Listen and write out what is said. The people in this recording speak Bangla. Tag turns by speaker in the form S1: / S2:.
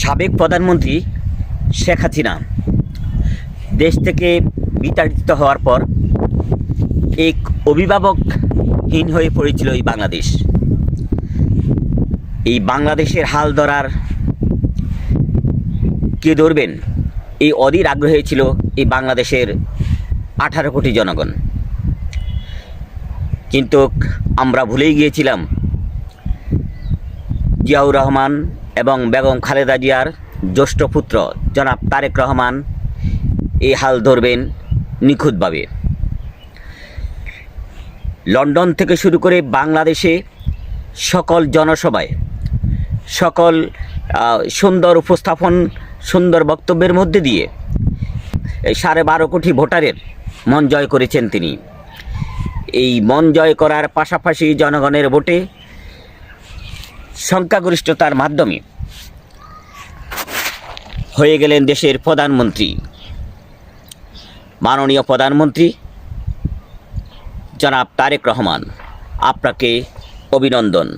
S1: সাবেক প্রধানমন্ত্রী শেখ হাসিনা দেশ থেকে বিতাড়িত হওয়ার পর এক অভিভাবকহীন হয়ে পড়েছিল এই বাংলাদেশ। এই বাংলাদেশের হাল ধরার কে ধরবেন, এই অধীর আগ্রহে ছিল এই বাংলাদেশের 18 কোটি জনগণ। কিন্তু আমরা ভুলেই গিয়েছিলাম জিয়াউর রহমান এবং বেগম খালেদা জিয়ার জ্যেষ্ঠ পুত্র জনাব তারেক রহমান এই হাল ধরবেন নিখুঁতভাবে। লন্ডন থেকে শুরু করে বাংলাদেশে সকল জনসভায় সকল সুন্দর উপস্থাপন, সুন্দর বক্তব্যের মধ্যে দিয়ে 12.5 কোটি ভোটারের মন জয় করেছেন তিনি। এই মন জয় করার পাশাপাশি জনগণের ভোটে সংখ্যাগরিষ্ঠতার মাধ্যমে হয়ে গেলেন দেশের প্রধানমন্ত্রী। মাননীয় প্রধানমন্ত্রী জনাব তারেক রহমান, আপনাকে অভিনন্দন।